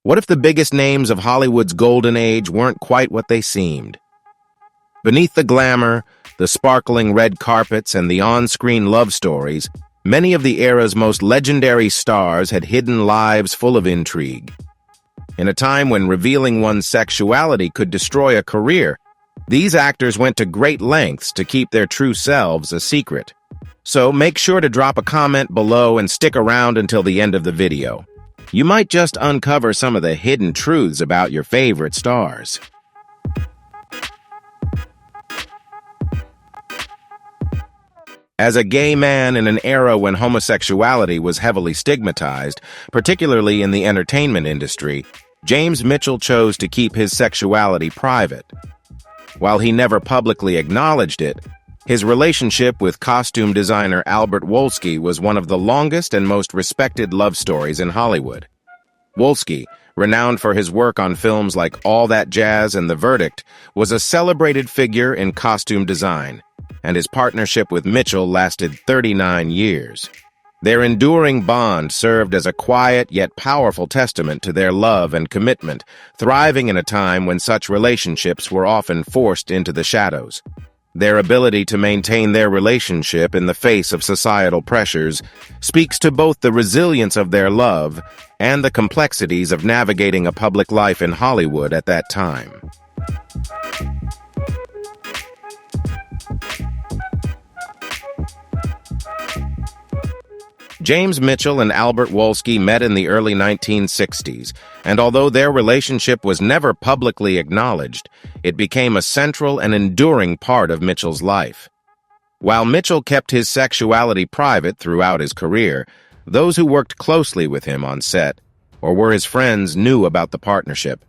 What if the biggest names of Hollywood's golden age weren't quite what they seemed? Beneath the glamour, the sparkling red carpets, and the on-screen love stories, many of the era's most legendary stars had hidden lives full of intrigue. In a time when revealing one's sexuality could destroy a career, these actors went to great lengths to keep their true selves a secret. So make sure to drop a comment below and stick around until the end of the video. You might just uncover some of the hidden truths about your favorite stars. As a gay man in an era when homosexuality was heavily stigmatized, particularly in the entertainment industry, James Mitchell chose to keep his sexuality private. While he never publicly acknowledged it, his relationship with costume designer Albert Wolsky was one of the longest and most respected love stories in Hollywood. Wolsky, renowned for his work on films like All That Jazz and The Verdict, was a celebrated figure in costume design, and his partnership with Mitchell lasted 39 years. Their enduring bond served as a quiet yet powerful testament to their love and commitment, thriving in a time when such relationships were often forced into the shadows. Their ability to maintain their relationship in the face of societal pressures speaks to both the resilience of their love and the complexities of navigating a public life in Hollywood at that time. James Mitchell and Albert Wolsky met in the early 1960s, and although their relationship was never publicly acknowledged, it became a central and enduring part of Mitchell's life. While Mitchell kept his sexuality private throughout his career, those who worked closely with him on set or were his friends knew about the partnership.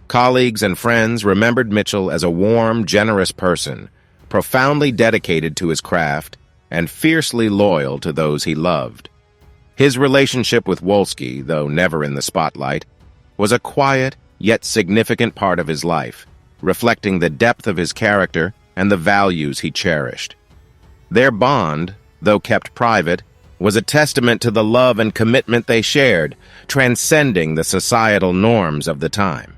Colleagues and friends remembered Mitchell as a warm, generous person, profoundly dedicated to his craft, and fiercely loyal to those he loved. His relationship with Wolsky, though never in the spotlight, was a quiet yet significant part of his life, reflecting the depth of his character and the values he cherished. Their bond, though kept private, was a testament to the love and commitment they shared, transcending the societal norms of the time.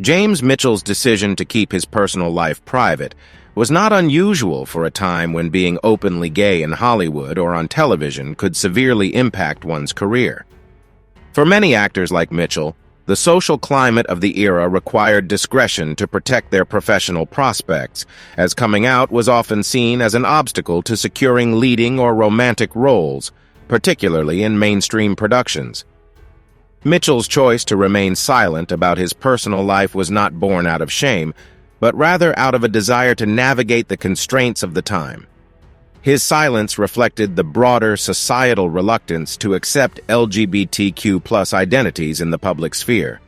James Mitchell's decision to keep his personal life private was not unusual for a time when being openly gay in Hollywood or on television could severely impact one's career. For many actors like Mitchell, the social climate of the era required discretion to protect their professional prospects, as coming out was often seen as an obstacle to securing leading or romantic roles, particularly in mainstream productions. Mitchell's choice to remain silent about his personal life was not born out of shame, but rather out of a desire to navigate the constraints of the time. His silence reflected the broader societal reluctance to accept LGBTQ+ identities in the public sphere.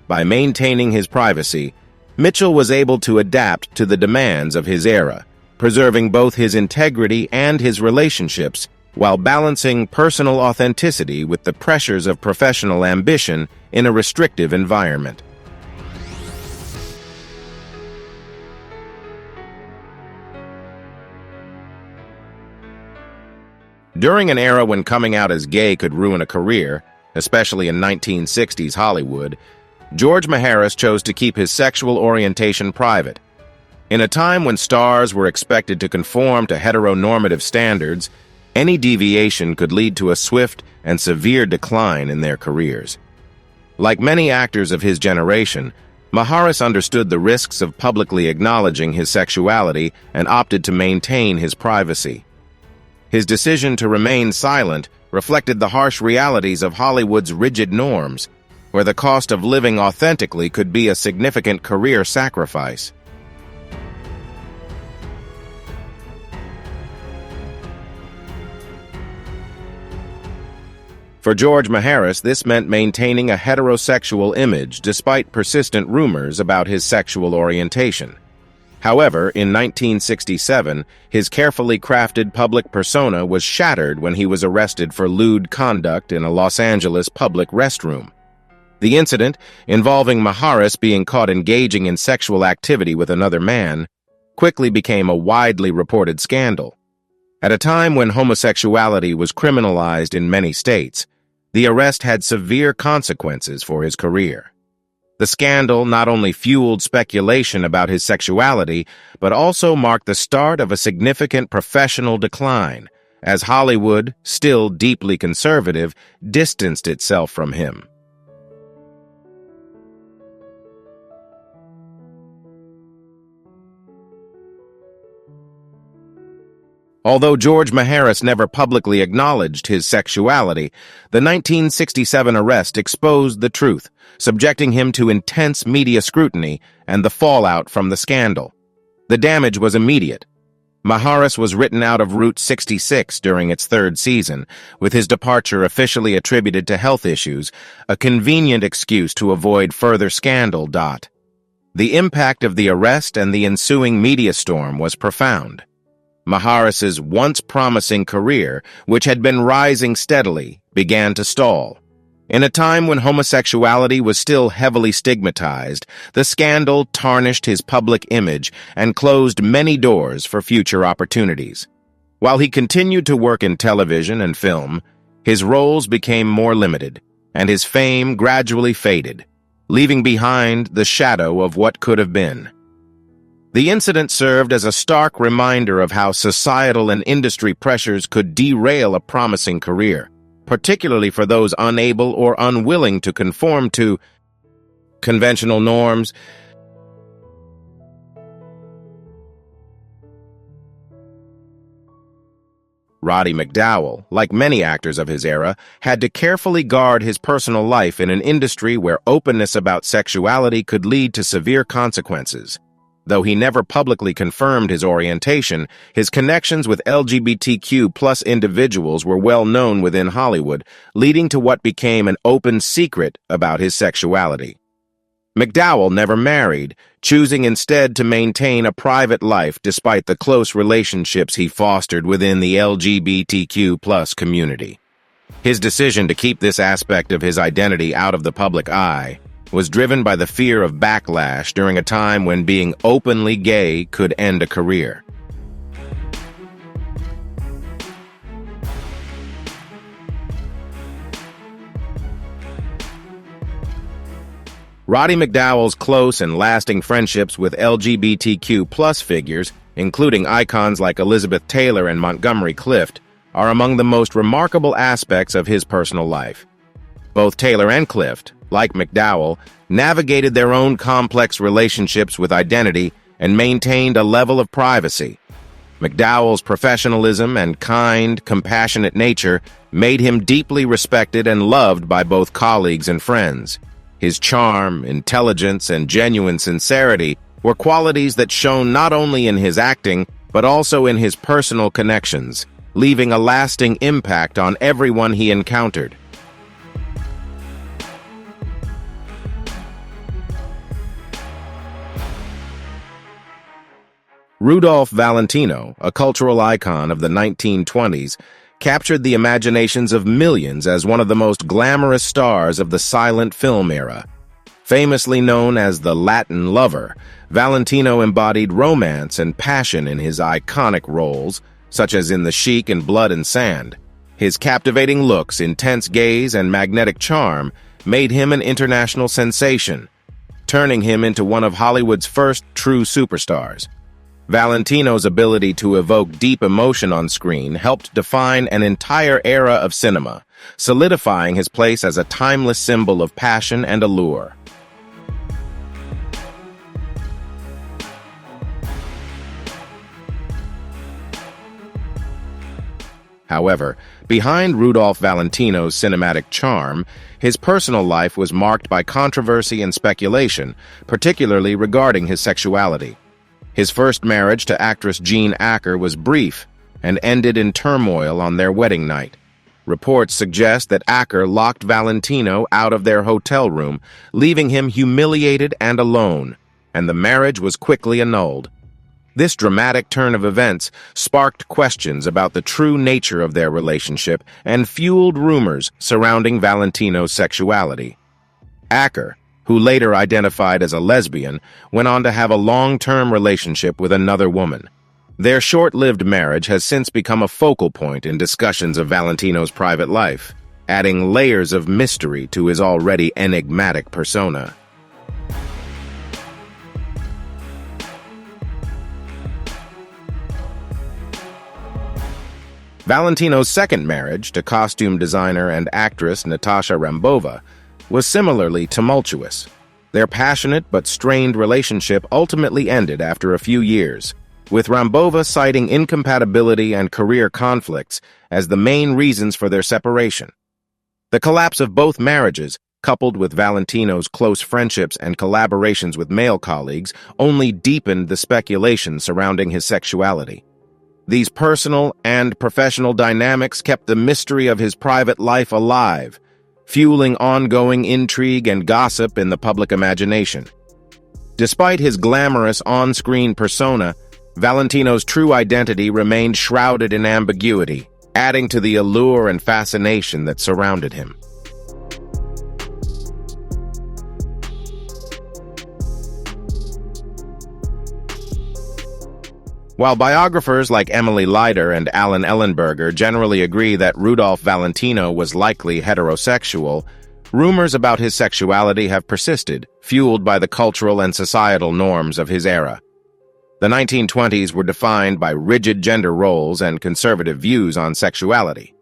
By maintaining his privacy, Mitchell was able to adapt to the demands of his era, preserving both his integrity and his relationships while balancing personal authenticity with the pressures of professional ambition in a restrictive environment. During an era when coming out as gay could ruin a career, especially in 1960s Hollywood, George Maharis chose to keep his sexual orientation private. In a time when stars were expected to conform to heteronormative standards, any deviation could lead to a swift and severe decline in their careers. Like many actors of his generation, Maharis understood the risks of publicly acknowledging his sexuality and opted to maintain his privacy. His decision to remain silent reflected the harsh realities of Hollywood's rigid norms, where the cost of living authentically could be a significant career sacrifice. For George Maharis, this meant maintaining a heterosexual image despite persistent rumors about his sexual orientation. However, in 1967, his carefully crafted public persona was shattered when he was arrested for lewd conduct in a Los Angeles public restroom. The incident, involving Maharis being caught engaging in sexual activity with another man, quickly became a widely reported scandal. At a time when homosexuality was criminalized in many states, the arrest had severe consequences for his career. The scandal not only fueled speculation about his sexuality, but also marked the start of a significant professional decline, as Hollywood, still deeply conservative, distanced itself from him. Although George Maharis never publicly acknowledged his sexuality, the 1967 arrest exposed the truth, subjecting him to intense media scrutiny and the fallout from the scandal. The damage was immediate. Maharis was written out of Route 66 during its third season, with his departure officially attributed to health issues, a convenient excuse to avoid further scandal. The impact of the arrest and the ensuing media storm was profound. Maharis's once promising career, which had been rising steadily, began to stall. In a time when homosexuality was still heavily stigmatized, the scandal tarnished his public image and closed many doors for future opportunities. While he continued to work in television and film, his roles became more limited, and his fame gradually faded, leaving behind the shadow of what could have been. The incident served as a stark reminder of how societal and industry pressures could derail a promising career, particularly for those unable or unwilling to conform to conventional norms. Roddy McDowall, like many actors of his era, had to carefully guard his personal life in an industry where openness about sexuality could lead to severe consequences. Though he never publicly confirmed his orientation, his connections with LGBTQ+ individuals were well known within Hollywood, leading to what became an open secret about his sexuality. McDowall never married, choosing instead to maintain a private life despite the close relationships he fostered within the LGBTQ+ community. His decision to keep this aspect of his identity out of the public eye was driven by the fear of backlash during a time when being openly gay could end a career. Roddy McDowall's close and lasting friendships with LGBTQ+ figures, including icons like Elizabeth Taylor and Montgomery Clift, are among the most remarkable aspects of his personal life. Both Taylor and Clift, like McDowall, navigated their own complex relationships with identity and maintained a level of privacy. McDowall's professionalism and kind, compassionate nature made him deeply respected and loved by both colleagues and friends. His charm, intelligence, and genuine sincerity were qualities that shone not only in his acting, but also in his personal connections, leaving a lasting impact on everyone he encountered. Rudolph Valentino, a cultural icon of the 1920s, captured the imaginations of millions as one of the most glamorous stars of the silent film era. Famously known as the Latin lover, Valentino embodied romance and passion in his iconic roles, such as in The Sheik and Blood and Sand. His captivating looks, intense gaze, and magnetic charm made him an international sensation, turning him into one of Hollywood's first true superstars. Valentino's ability to evoke deep emotion on screen helped define an entire era of cinema, solidifying his place as a timeless symbol of passion and allure. However, behind Rudolph Valentino's cinematic charm, his personal life was marked by controversy and speculation, particularly regarding his sexuality. His first marriage to actress Jean Acker was brief and ended in turmoil on their wedding night. Reports suggest that Acker locked Valentino out of their hotel room, leaving him humiliated and alone, and the marriage was quickly annulled. This dramatic turn of events sparked questions about the true nature of their relationship and fueled rumors surrounding Valentino's sexuality. Acker, who later identified as a lesbian, went on to have a long-term relationship with another woman. Their short-lived marriage has since become a focal point in discussions of Valentino's private life, adding layers of mystery to his already enigmatic persona. Valentino's second marriage to costume designer and actress Natasha Rambova was similarly tumultuous. Their passionate but strained relationship ultimately ended after a few years, with Rambova citing incompatibility and career conflicts as the main reasons for their separation. The collapse of both marriages, coupled with Valentino's close friendships and collaborations with male colleagues, only deepened the speculation surrounding his sexuality. These personal and professional dynamics kept the mystery of his private life alive, fueling ongoing intrigue and gossip in the public imagination. Despite his glamorous on-screen persona, Valentino's true identity remained shrouded in ambiguity, adding to the allure and fascination that surrounded him. While biographers like Emily Leider and Alan Ellenberger generally agree that Rudolph Valentino was likely heterosexual, rumors about his sexuality have persisted, fueled by the cultural and societal norms of his era. The 1920s were defined by rigid gender roles and conservative views on sexuality.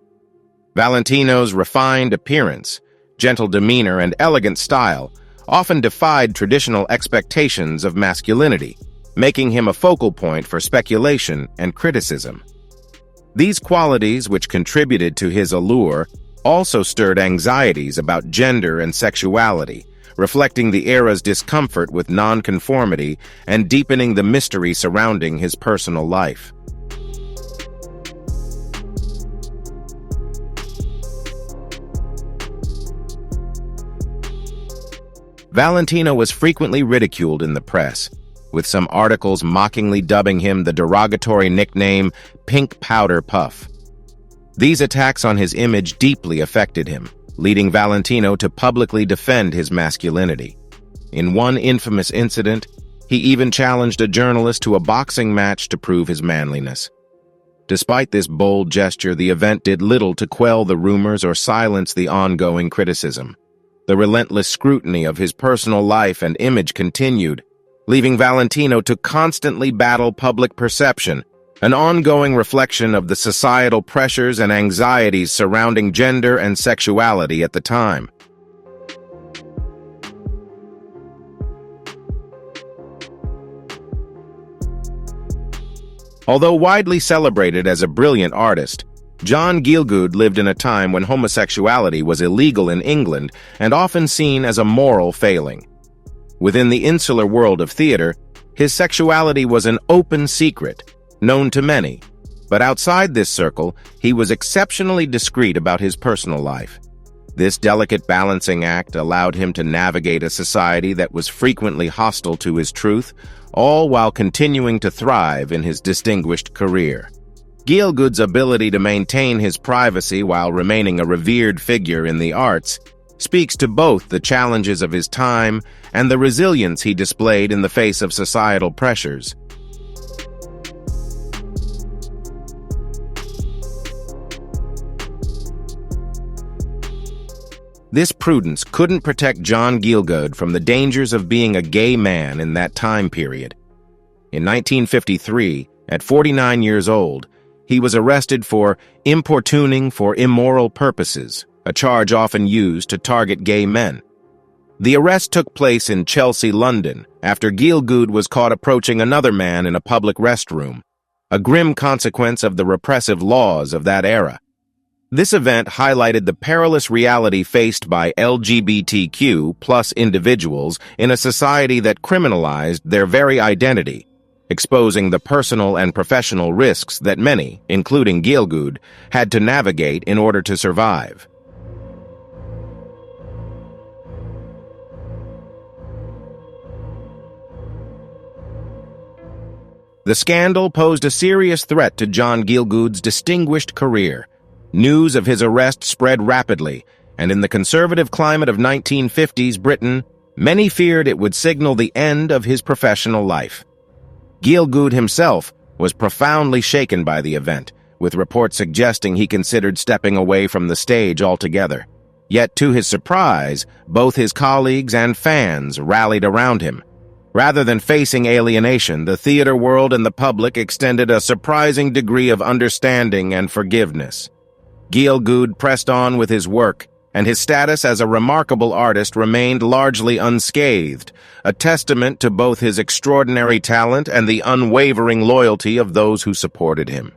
Valentino's refined appearance, gentle demeanor, and elegant style often defied traditional expectations of masculinity, making him a focal point for speculation and criticism. These qualities, which contributed to his allure, also stirred anxieties about gender and sexuality, reflecting the era's discomfort with nonconformity and deepening the mystery surrounding his personal life. Valentino was frequently ridiculed in the press, with some articles mockingly dubbing him the derogatory nickname Pink Powder Puff. These attacks on his image deeply affected him, leading Valentino to publicly defend his masculinity. In one infamous incident, he even challenged a journalist to a boxing match to prove his manliness. Despite this bold gesture, the event did little to quell the rumors or silence the ongoing criticism. The relentless scrutiny of his personal life and image continued, leaving Valentino to constantly battle public perception, an ongoing reflection of the societal pressures and anxieties surrounding gender and sexuality at the time. Although widely celebrated as a brilliant artist, John Gielgud lived in a time when homosexuality was illegal in England and often seen as a moral failing. Within the insular world of theater, his sexuality was an open secret, known to many, but outside this circle, he was exceptionally discreet about his personal life. This delicate balancing act allowed him to navigate a society that was frequently hostile to his truth, all while continuing to thrive in his distinguished career. Gielgud's ability to maintain his privacy while remaining a revered figure in the arts speaks to both the challenges of his time and the resilience he displayed in the face of societal pressures. This prudence couldn't protect John Gielgud from the dangers of being a gay man in that time period. In 1953, at 49 years old, he was arrested for importuning for immoral purposes, a charge often used to target gay men. The arrest took place in Chelsea, London, after Gielgud was caught approaching another man in a public restroom, a grim consequence of the repressive laws of that era. This event highlighted the perilous reality faced by LGBTQ+ individuals in a society that criminalized their very identity, exposing the personal and professional risks that many, including Gielgud, had to navigate in order to survive. The scandal posed a serious threat to John Gielgud's distinguished career. News of his arrest spread rapidly, and in the conservative climate of 1950s Britain, Many feared it would signal the end of his professional life. Gielgud himself was profoundly shaken by the event, with reports suggesting he considered stepping away from the stage altogether. Yet, to his surprise, both his colleagues and fans rallied around him. Rather than facing alienation, the theater world and the public extended a surprising degree of understanding and forgiveness. Gielgud pressed on with his work, and his status as a remarkable artist remained largely unscathed, a testament to both his extraordinary talent and the unwavering loyalty of those who supported him.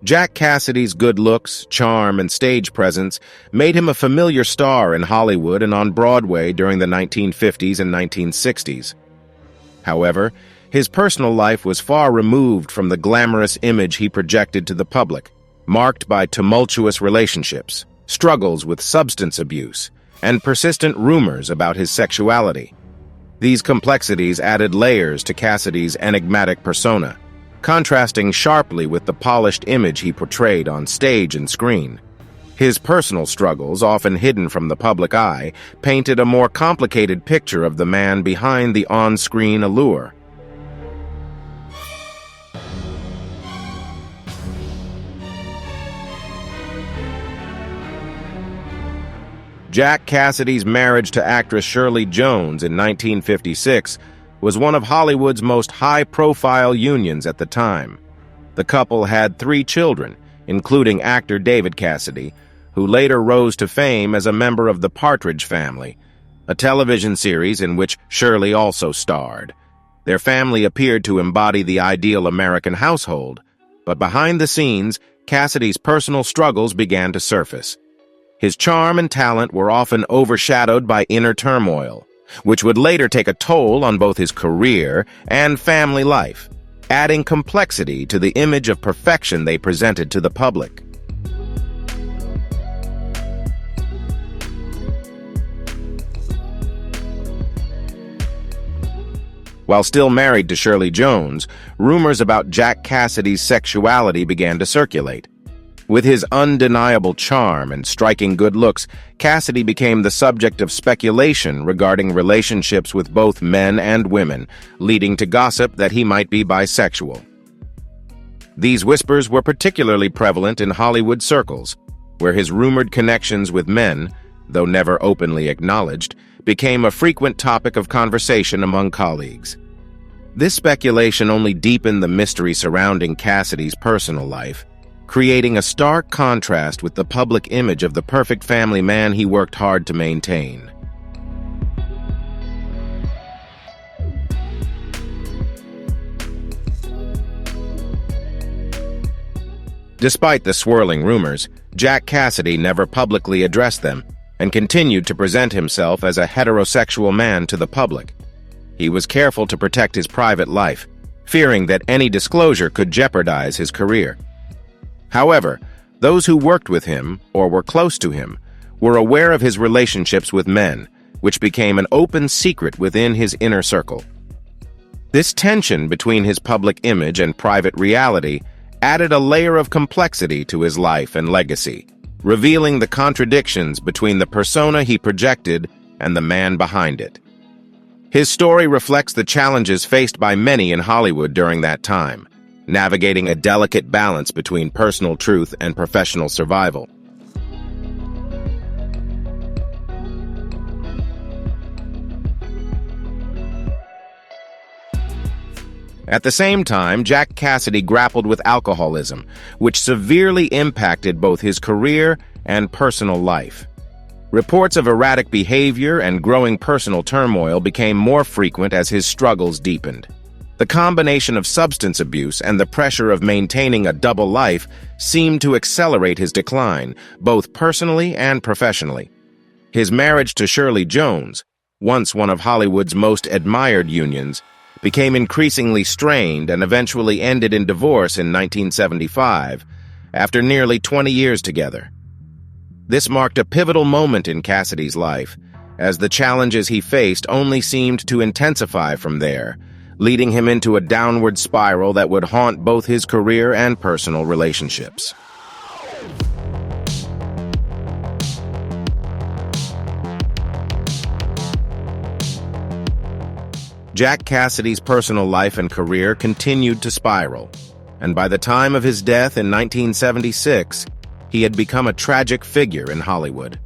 Jack Cassidy's good looks, charm, and stage presence made him a familiar star in Hollywood and on Broadway during the 1950s and 1960s. However, his personal life was far removed from the glamorous image he projected to the public, marked by tumultuous relationships, struggles with substance abuse, and persistent rumors about his sexuality. These complexities added layers to Cassidy's enigmatic persona, contrasting sharply with the polished image he portrayed on stage and screen. His personal struggles, often hidden from the public eye, painted a more complicated picture of the man behind the on-screen allure. Jack Cassidy's marriage to actress Shirley Jones in 1956 was one of Hollywood's most high-profile unions at the time. The couple had 3 children, including actor David Cassidy, who later rose to fame as a member of the Partridge Family, a television series in which Shirley also starred. Their family appeared to embody the ideal American household, but behind the scenes, Cassidy's personal struggles began to surface. His charm and talent were often overshadowed by inner turmoil, which would later take a toll on both his career and family life, adding complexity to the image of perfection they presented to the public. While still married to Shirley Jones, rumors about Jack Cassidy's sexuality began to circulate. With his undeniable charm and striking good looks, Cassidy became the subject of speculation regarding relationships with both men and women, leading to gossip that he might be bisexual. These whispers were particularly prevalent in Hollywood circles, where his rumored connections with men, though never openly acknowledged, became a frequent topic of conversation among colleagues. This speculation only deepened the mystery surrounding Cassidy's personal life, creating a stark contrast with the public image of the perfect family man he worked hard to maintain. Despite the swirling rumors, Jack Cassidy never publicly addressed them and continued to present himself as a heterosexual man to the public. He was careful to protect his private life, fearing that any disclosure could jeopardize his career. However, those who worked with him, or were close to him, were aware of his relationships with men, which became an open secret within his inner circle. This tension between his public image and private reality added a layer of complexity to his life and legacy, revealing the contradictions between the persona he projected and the man behind it. His story reflects the challenges faced by many in Hollywood during that time, navigating a delicate balance between personal truth and professional survival. At the same time, Jack Cassidy grappled with alcoholism, which severely impacted both his career and personal life. Reports of erratic behavior and growing personal turmoil became more frequent as his struggles deepened. The combination of substance abuse and the pressure of maintaining a double life seemed to accelerate his decline, both personally and professionally. His marriage to Shirley Jones, once one of Hollywood's most admired unions, became increasingly strained and eventually ended in divorce in 1975, after nearly 20 years together. This marked a pivotal moment in Cassidy's life, as the challenges he faced only seemed to intensify from there, leading him into a downward spiral that would haunt both his career and personal relationships. Jack Cassidy's personal life and career continued to spiral, and by the time of his death in 1976, he had become a tragic figure in Hollywood.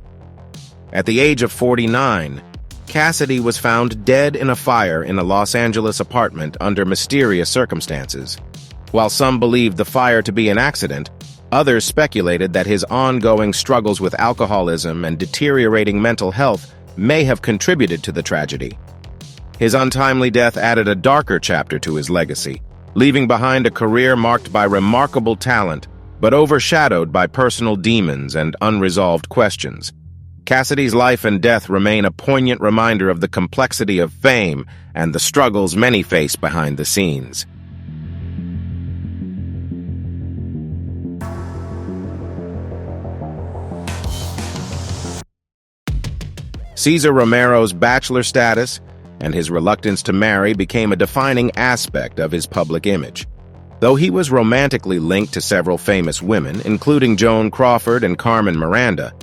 At the age of 49, Cassidy was found dead in a fire in a Los Angeles apartment under mysterious circumstances. While some believed the fire to be an accident, others speculated that his ongoing struggles with alcoholism and deteriorating mental health may have contributed to the tragedy. His untimely death added a darker chapter to his legacy, leaving behind a career marked by remarkable talent, but overshadowed by personal demons and unresolved questions. Cassidy's life and death remain a poignant reminder of the complexity of fame and the struggles many face behind the scenes. Cesar Romero's bachelor status and his reluctance to marry became a defining aspect of his public image. Though he was romantically linked to several famous women, including Joan Crawford and Carmen Miranda,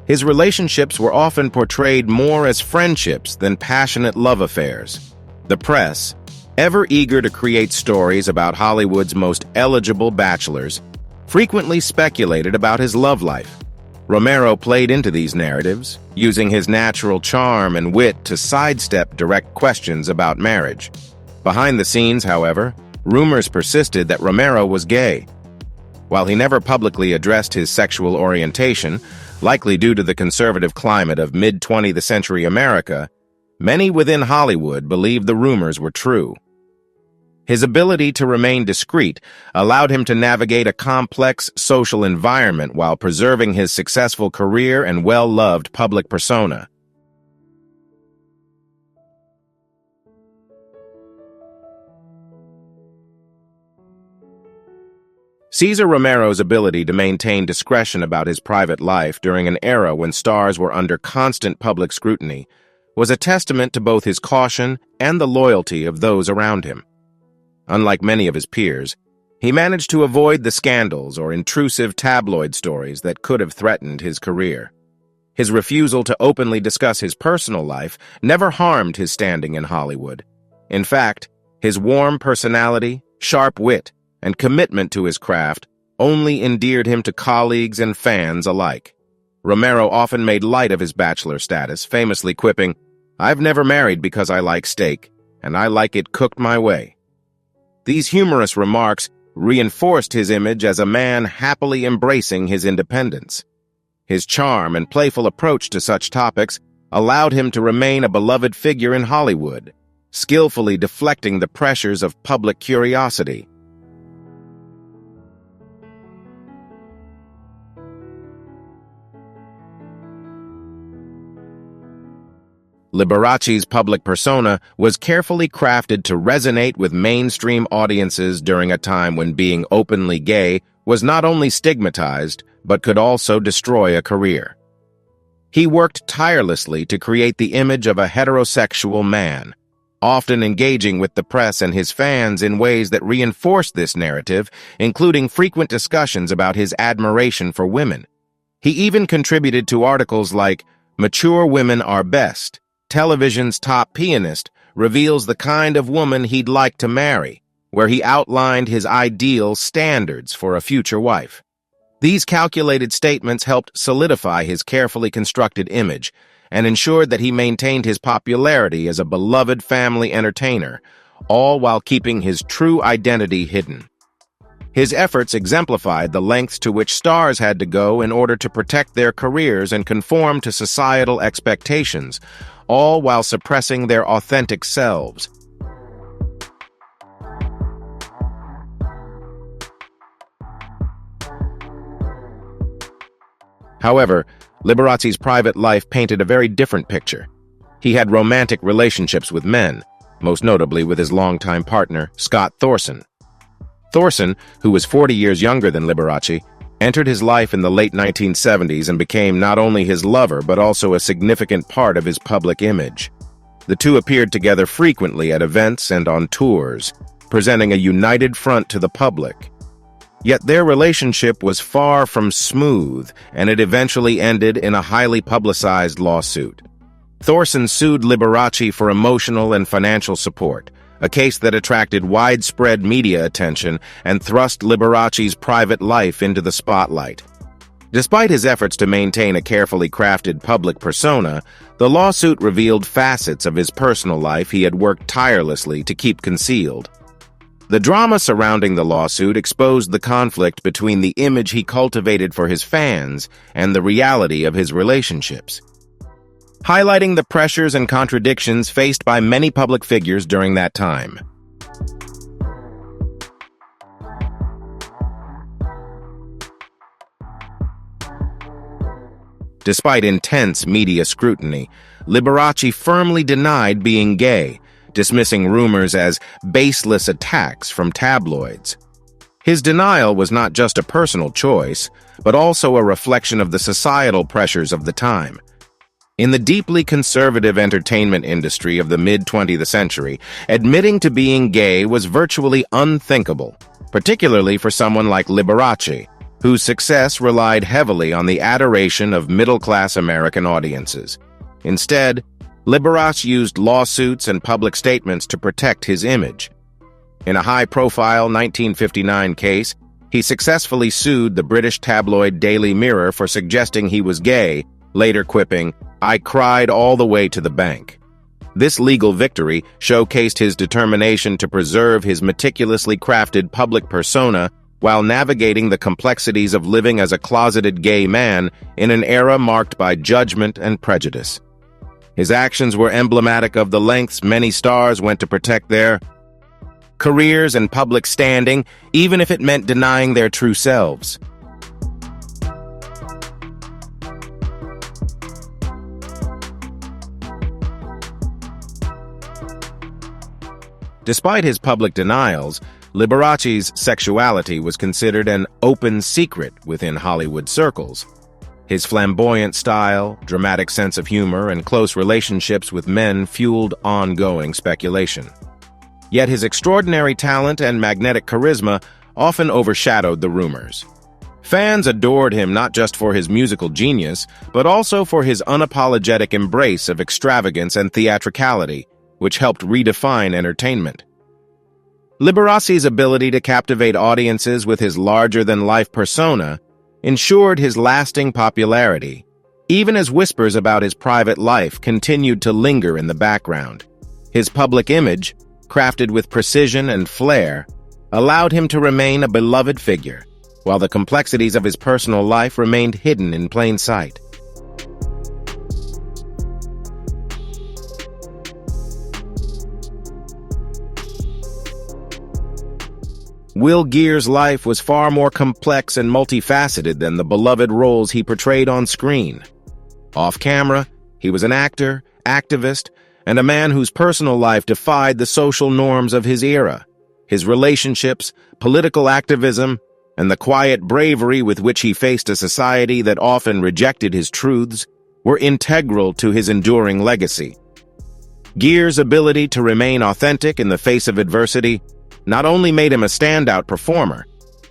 his relationships were often portrayed more as friendships than passionate love affairs. The press, ever eager to create stories about Hollywood's most eligible bachelors, frequently speculated about his love life. Romero played into these narratives, using his natural charm and wit to sidestep direct questions about marriage. Behind the scenes, however, rumors persisted that Romero was gay. While he never publicly addressed his sexual orientation, likely due to the conservative climate of mid-20th century America, many within Hollywood believed the rumors were true. His ability to remain discreet allowed him to navigate a complex social environment while preserving his successful career and well-loved public persona. Cesar Romero's ability to maintain discretion about his private life during an era when stars were under constant public scrutiny was a testament to both his caution and the loyalty of those around him. Unlike many of his peers, he managed to avoid the scandals or intrusive tabloid stories that could have threatened his career. His refusal to openly discuss his personal life never harmed his standing in Hollywood. In fact, his warm personality, sharp wit, and commitment to his craft only endeared him to colleagues and fans alike. Romero often made light of his bachelor status, famously quipping, "I've never married because I like steak, and I like it cooked my way." These humorous remarks reinforced his image as a man happily embracing his independence. His charm and playful approach to such topics allowed him to remain a beloved figure in Hollywood, skillfully deflecting the pressures of public curiosity. Liberace's public persona was carefully crafted to resonate with mainstream audiences during a time when being openly gay was not only stigmatized, but could also destroy a career. He worked tirelessly to create the image of a heterosexual man, often engaging with the press and his fans in ways that reinforced this narrative, including frequent discussions about his admiration for women. He even contributed to articles like "Mature Women Are Best," "Television's Top Pianist Reveals the Kind of Woman He'd Like to Marry," where he outlined his ideal standards for a future wife. These calculated statements helped solidify his carefully constructed image and ensured that he maintained his popularity as a beloved family entertainer, all while keeping his true identity hidden. His efforts exemplified the lengths to which stars had to go in order to protect their careers and conform to societal expectations, all while suppressing their authentic selves. However, Liberace's private life painted a very different picture. He had romantic relationships with men, most notably with his longtime partner, Scott Thorson. Thorson, who was 40 years younger than Liberace, entered his life in the late 1970s and became not only his lover but also a significant part of his public image. The two appeared together frequently at events and on tours, presenting a united front to the public. Yet their relationship was far from smooth, and it eventually ended in a highly publicized lawsuit. Thorson sued Liberace for emotional and financial support, a case that attracted widespread media attention and thrust Liberace's private life into the spotlight. Despite his efforts to maintain a carefully crafted public persona, the lawsuit revealed facets of his personal life he had worked tirelessly to keep concealed. The drama surrounding the lawsuit exposed the conflict between the image he cultivated for his fans and the reality of his relationships, highlighting the pressures and contradictions faced by many public figures during that time. Despite intense media scrutiny, Liberace firmly denied being gay, dismissing rumors as baseless attacks from tabloids. His denial was not just a personal choice, but also a reflection of the societal pressures of the time. In the deeply conservative entertainment industry of the mid-20th century, admitting to being gay was virtually unthinkable, particularly for someone like Liberace, whose success relied heavily on the adoration of middle-class American audiences. Instead, Liberace used lawsuits and public statements to protect his image. In a high-profile 1959 case, he successfully sued the British tabloid Daily Mirror for suggesting he was gay, later quipping, "I cried all the way to the bank." This legal victory showcased his determination to preserve his meticulously crafted public persona while navigating the complexities of living as a closeted gay man in an era marked by judgment and prejudice. His actions were emblematic of the lengths many stars went to protect their careers and public standing, even if it meant denying their true selves. Despite his public denials, Liberace's sexuality was considered an open secret within Hollywood circles. His flamboyant style, dramatic sense of humor, and close relationships with men fueled ongoing speculation. Yet his extraordinary talent and magnetic charisma often overshadowed the rumors. Fans adored him not just for his musical genius, but also for his unapologetic embrace of extravagance and theatricality, which helped redefine entertainment. Liberace's ability to captivate audiences with his larger-than-life persona ensured his lasting popularity, even as whispers about his private life continued to linger in the background. His public image, crafted with precision and flair, allowed him to remain a beloved figure, while the complexities of his personal life remained hidden in plain sight. Geer's life was far more complex and multifaceted than the beloved roles he portrayed on screen. Off-camera, he was an actor, activist, and a man whose personal life defied the social norms of his era. His relationships, political activism, and the quiet bravery with which he faced a society that often rejected his truths were integral to his enduring legacy. Geer's ability to remain authentic in the face of adversity not only made him a standout performer,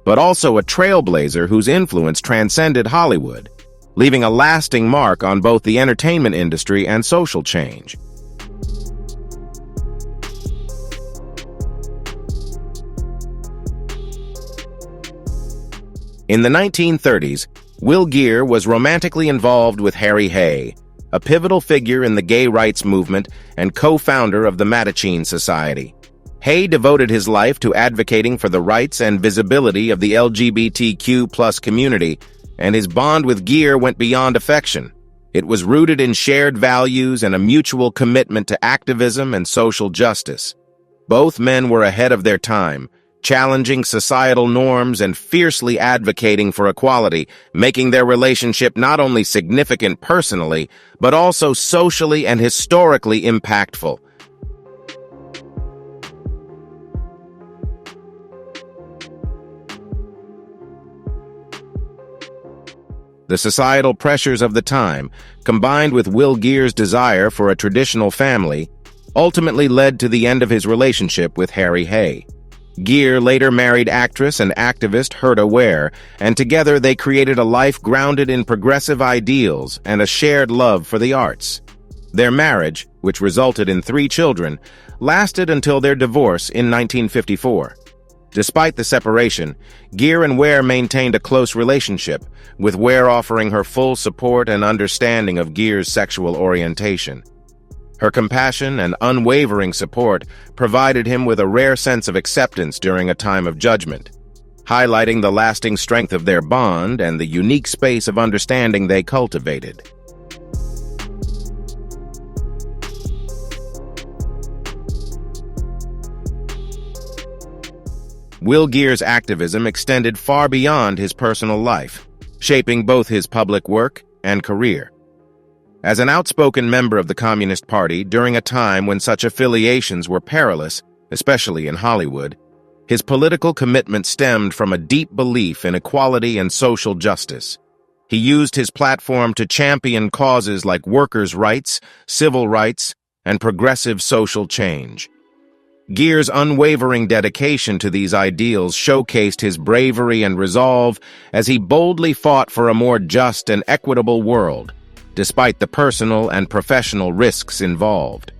but also a trailblazer whose influence transcended Hollywood, leaving a lasting mark on both the entertainment industry and social change. In the 1930s, Geer was romantically involved with Harry Hay, a pivotal figure in the gay rights movement and co-founder of the Mattachine Society. Hay devoted his life to advocating for the rights and visibility of the LGBTQ+ community, and his bond with Geer went beyond affection. It was rooted in shared values and a mutual commitment to activism and social justice. Both men were ahead of their time, challenging societal norms and fiercely advocating for equality, making their relationship not only significant personally, but also socially and historically impactful. The societal pressures of the time, combined with Geer's desire for a traditional family, ultimately led to the end of his relationship with Harry Hay. Geer later married actress and activist Herta Ware, and together they created a life grounded in progressive ideals and a shared love for the arts. Their marriage, which resulted in 3 children, lasted until their divorce in 1954. Despite the separation, Geer and Ware maintained a close relationship, with Ware offering her full support and understanding of Geer's sexual orientation. Her compassion and unwavering support provided him with a rare sense of acceptance during a time of judgment, highlighting the lasting strength of their bond and the unique space of understanding they cultivated. Will Geer's activism extended far beyond his personal life, shaping both his public work and career. As an outspoken member of the Communist Party during a time when such affiliations were perilous, especially in Hollywood, his political commitment stemmed from a deep belief in equality and social justice. He used his platform to champion causes like workers' rights, civil rights, and progressive social change. Geer's unwavering dedication to these ideals showcased his bravery and resolve as he boldly fought for a more just and equitable world, despite the personal and professional risks involved.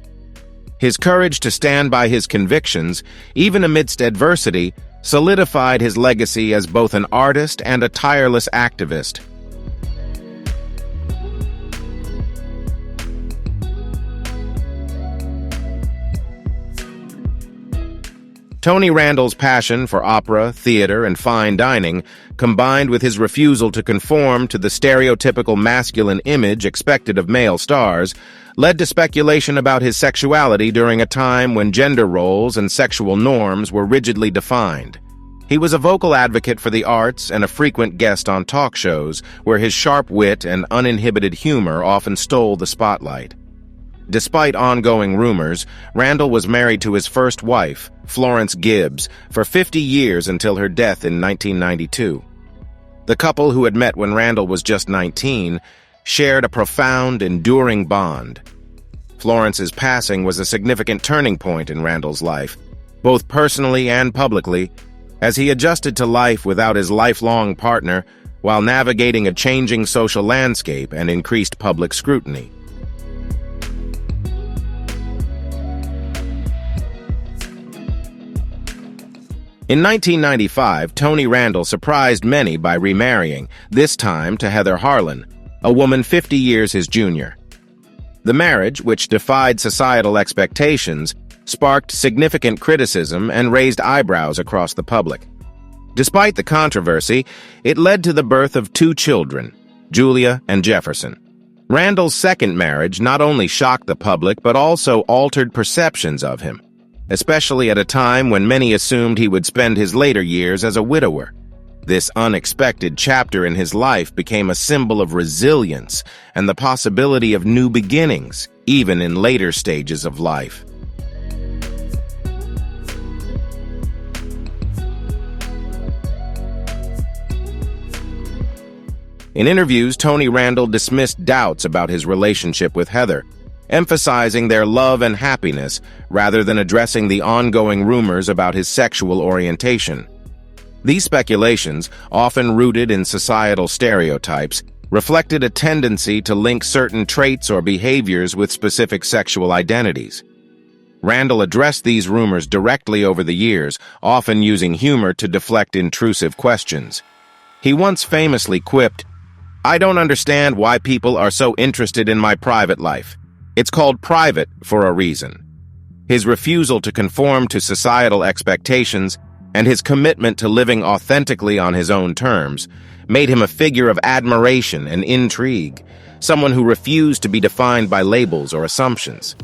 His courage to stand by his convictions, even amidst adversity, solidified his legacy as both an artist and a tireless activist. Tony Randall's passion for opera, theater, and fine dining, combined with his refusal to conform to the stereotypical masculine image expected of male stars, led to speculation about his sexuality during a time when gender roles and sexual norms were rigidly defined. He was a vocal advocate for the arts and a frequent guest on talk shows, where his sharp wit and uninhibited humor often stole the spotlight. Despite ongoing rumors, Randall was married to his first wife, Florence Gibbs, for 50 years until her death in 1992. The couple, who had met when Randall was just 19, shared a profound, enduring bond. Florence's passing was a significant turning point in Randall's life, both personally and publicly, as he adjusted to life without his lifelong partner while navigating a changing social landscape and increased public scrutiny. In 1995, Tony Randall surprised many by remarrying, this time to Heather Harlan, a woman 50 years his junior. The marriage, which defied societal expectations, sparked significant criticism and raised eyebrows across the public. Despite the controversy, it led to the birth of 2 children, Julia and Jefferson. Randall's second marriage not only shocked the public but also altered perceptions of him, especially at a time when many assumed he would spend his later years as a widower. This unexpected chapter in his life became a symbol of resilience and the possibility of new beginnings, even in later stages of life. In interviews, Tony Randall dismissed doubts about his relationship with Heather, emphasizing their love and happiness rather than addressing the ongoing rumors about his sexual orientation. These speculations, often rooted in societal stereotypes, reflected a tendency to link certain traits or behaviors with specific sexual identities. Randall addressed these rumors directly over the years, often using humor to deflect intrusive questions. He once famously quipped, "I don't understand why people are so interested in my private life. It's called private for a reason." His refusal to conform to societal expectations and his commitment to living authentically on his own terms made him a figure of admiration and intrigue, someone who refused to be defined by labels or assumptions.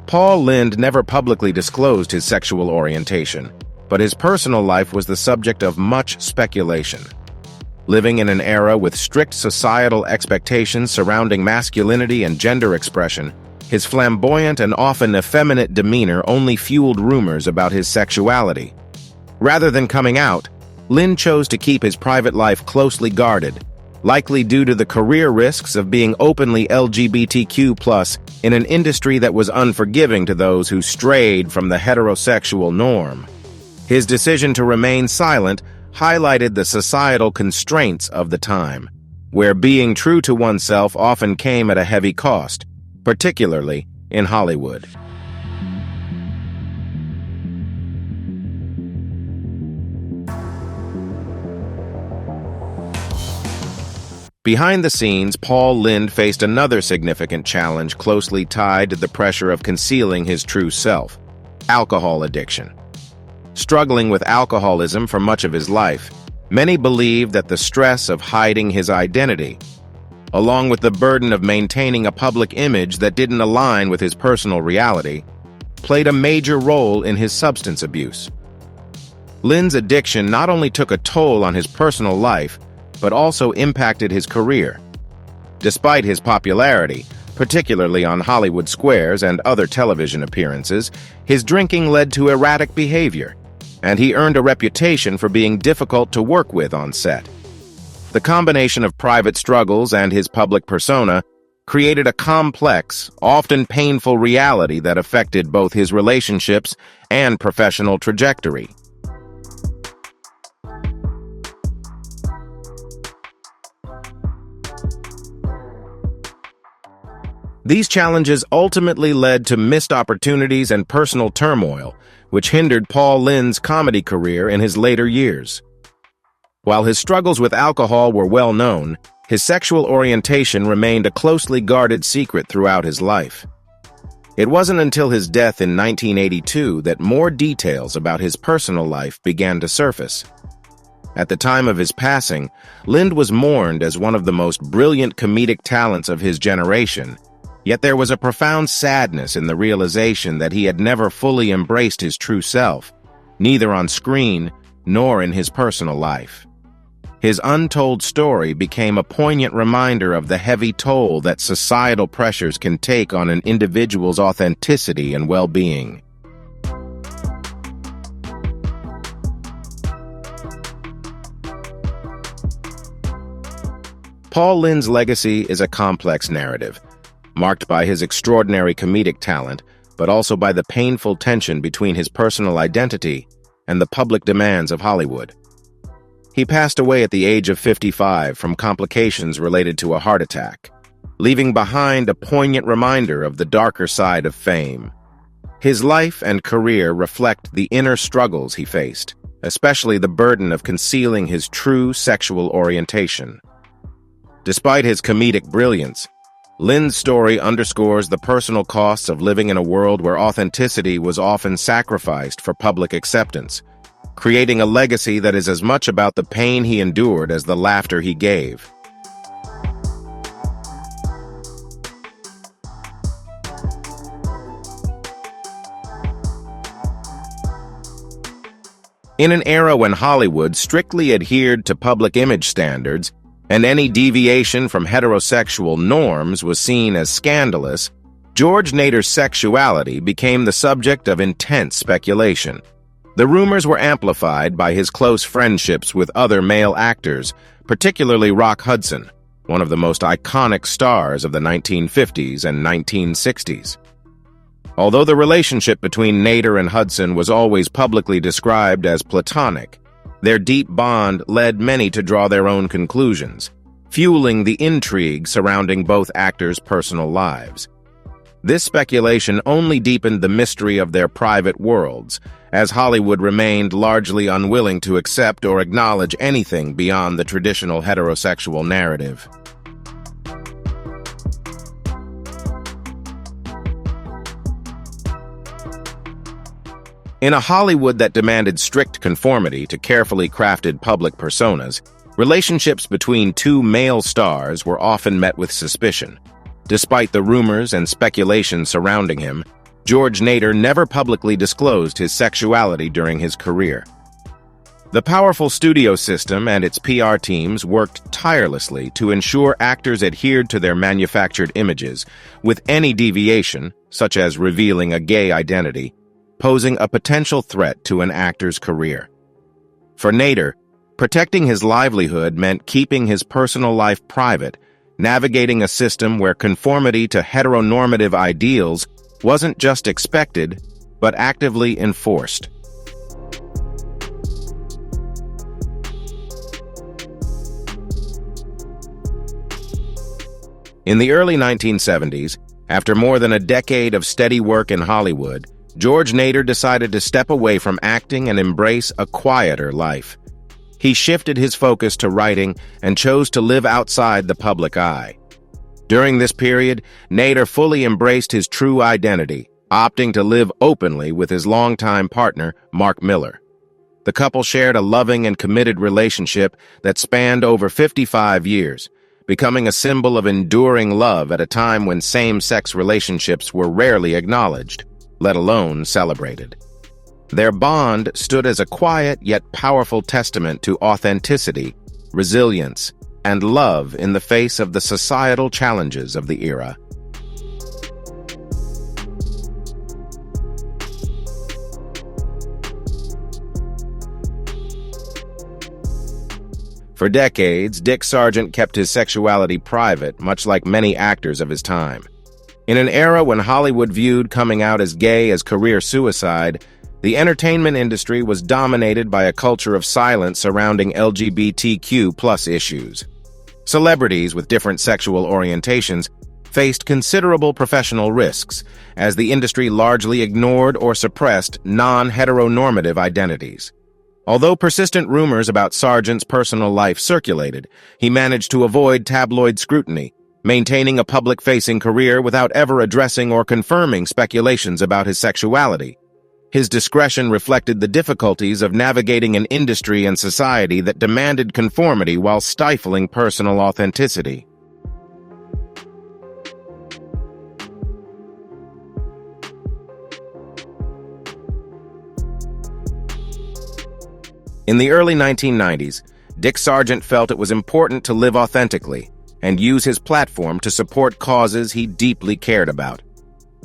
Paul Lynde never publicly disclosed his sexual orientation, but his personal life was the subject of much speculation. Living in an era with strict societal expectations surrounding masculinity and gender expression, his flamboyant and often effeminate demeanor only fueled rumors about his sexuality. Rather than coming out, Lynde chose to keep his private life closely guarded, likely due to the career risks of being openly LGBTQ+ in an industry that was unforgiving to those who strayed from the heterosexual norm. His decision to remain silent highlighted the societal constraints of the time, where being true to oneself often came at a heavy cost, particularly in Hollywood. Behind the scenes, Paul Lynde faced another significant challenge closely tied to the pressure of concealing his true self: alcohol addiction. Struggling with alcoholism for much of his life, many believe that the stress of hiding his identity, along with the burden of maintaining a public image that didn't align with his personal reality, played a major role in his substance abuse. Lynde's addiction not only took a toll on his personal life, but also impacted his career. Despite his popularity, particularly on Hollywood squares and other television appearances, his drinking led to erratic behavior, and he earned a reputation for being difficult to work with on set. The combination of private struggles and his public persona created a complex, often painful reality that affected both his relationships and professional trajectory. These challenges ultimately led to missed opportunities and personal turmoil, which hindered Paul Lynde's comedy career in his later years. While his struggles with alcohol were well known, his sexual orientation remained a closely guarded secret throughout his life. It wasn't until his death in 1982 that more details about his personal life began to surface. At the time of his passing, Lynde was mourned as one of the most brilliant comedic talents of his generation. Yet there was a profound sadness in the realization that he had never fully embraced his true self, neither on screen nor in his personal life. His untold story became a poignant reminder of the heavy toll that societal pressures can take on an individual's authenticity and well-being. Paul Lynde's legacy is a complex narrative, marked by his extraordinary comedic talent, but also by the painful tension between his personal identity and the public demands of Hollywood. He passed away at the age of 55 from complications related to a heart attack, leaving behind a poignant reminder of the darker side of fame. His life and career reflect the inner struggles he faced, especially the burden of concealing his true sexual orientation. Despite his comedic brilliance, Lynde's story underscores the personal costs of living in a world where authenticity was often sacrificed for public acceptance, creating a legacy that is as much about the pain he endured as the laughter he gave. In an era when Hollywood strictly adhered to public image standards, and any deviation from heterosexual norms was seen as scandalous, George Nader's sexuality became the subject of intense speculation. The rumors were amplified by his close friendships with other male actors, particularly Rock Hudson, one of the most iconic stars of the 1950s and 1960s. Although the relationship between Nader and Hudson was always publicly described as platonic, their deep bond led many to draw their own conclusions, fueling the intrigue surrounding both actors' personal lives. This speculation only deepened the mystery of their private worlds, as Hollywood remained largely unwilling to accept or acknowledge anything beyond the traditional heterosexual narrative. In a Hollywood that demanded strict conformity to carefully crafted public personas, relationships between two male stars were often met with suspicion. Despite the rumors and speculation surrounding him, George Nader never publicly disclosed his sexuality during his career. The powerful studio system and its PR teams worked tirelessly to ensure actors adhered to their manufactured images, with any deviation, such as revealing a gay identity, posing a potential threat to an actor's career. For Nader, Protecting his livelihood meant keeping his personal life private, navigating a system where conformity to heteronormative ideals wasn't just expected, but actively enforced. In the early 1970s, after more than a decade of steady work in Hollywood, George Nader decided to step away from acting and embrace a quieter life. He shifted his focus to writing and chose to live outside the public eye. During this period, Nader fully embraced his true identity, opting to live openly with his longtime partner, Mark Miller. The couple shared a loving and committed relationship that spanned over 55 years, becoming a symbol of enduring love at a time when same-sex relationships were rarely acknowledged, let alone celebrated. Their bond stood as a quiet yet powerful testament to authenticity, resilience, and love in the face of the societal challenges of the era. For decades, Dick Sargent kept his sexuality private, much like many actors of his time. In an era when Hollywood viewed coming out as gay as career suicide, the entertainment industry was dominated by a culture of silence surrounding LGBTQ+ issues. Celebrities with different sexual orientations faced considerable professional risks, as the industry largely ignored or suppressed non-heteronormative identities. Although persistent rumors about Sargent's personal life circulated, he managed to avoid tabloid scrutiny, maintaining a public-facing career without ever addressing or confirming speculations about his sexuality. His discretion reflected the difficulties of navigating an industry and society that demanded conformity while stifling personal authenticity. In the early 1990s, Dick Sargent felt it was important to live authentically and use his platform to support causes he deeply cared about.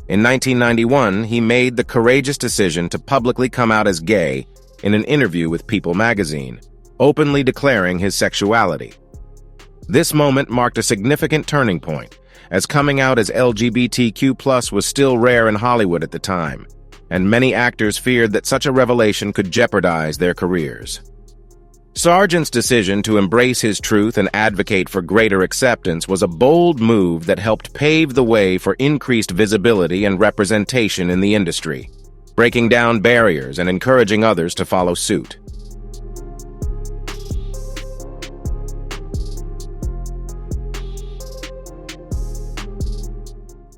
In 1991, he made the courageous decision to publicly come out as gay in an interview with People magazine, openly declaring his sexuality. This moment marked a significant turning point, as coming out as LGBTQ+ was still rare in Hollywood at the time, and many actors feared that such a revelation could jeopardize their careers. Sargent's decision to embrace his truth and advocate for greater acceptance was a bold move that helped pave the way for increased visibility and representation in the industry, breaking down barriers and encouraging others to follow suit.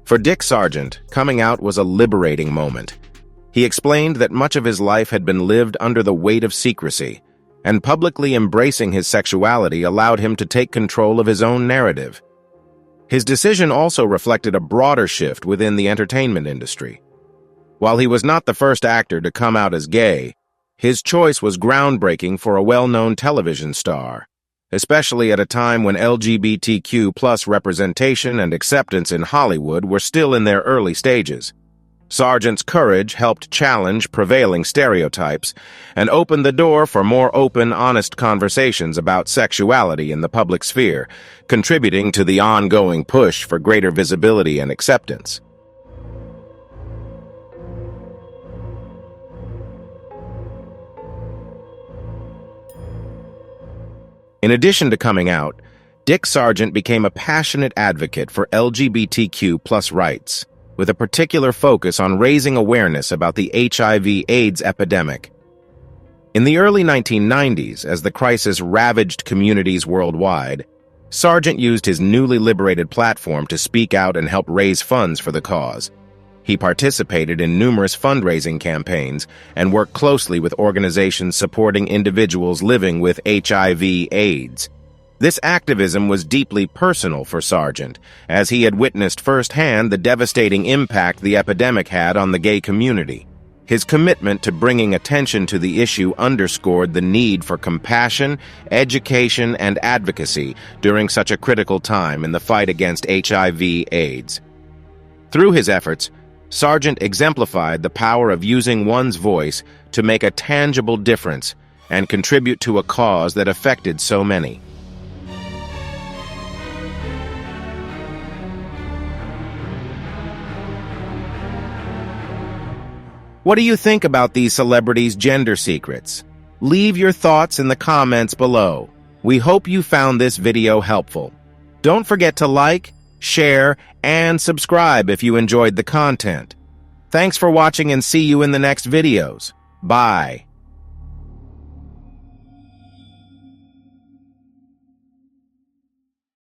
For Dick Sargent, coming out was a liberating moment. He explained that much of his life had been lived under the weight of secrecy, and publicly embracing his sexuality allowed him to take control of his own narrative. His decision also reflected a broader shift within the entertainment industry. While he was not the first actor to come out as gay, his choice was groundbreaking for a well-known television star, especially at a time when LGBTQ+ representation and acceptance in Hollywood were still in their early stages. Sargent's courage helped challenge prevailing stereotypes and opened the door for more open, honest conversations about sexuality in the public sphere, contributing to the ongoing push for greater visibility and acceptance. In addition to coming out, Dick Sargent became a passionate advocate for LGBTQ+ rights, with a particular focus on raising awareness about the HIV/AIDS epidemic. In the early 1990s, as the crisis ravaged communities worldwide, Sargent used his newly liberated platform to speak out and help raise funds for the cause. He participated in numerous fundraising campaigns and worked closely with organizations supporting individuals living with HIV/AIDS. This activism was deeply personal for Sargent, as he had witnessed firsthand the devastating impact the epidemic had on the gay community. His commitment to bringing attention to the issue underscored the need for compassion, education, and advocacy during such a critical time in the fight against HIV/AIDS. Through his efforts, Sargent exemplified the power of using one's voice to make a tangible difference and contribute to a cause that affected so many. What do you think about these celebrities' gender secrets? Leave your thoughts in the comments below. We hope you found this video helpful. Don't forget to like, share, and subscribe if you enjoyed the content. Thanks for watching and see you in the next videos. Bye.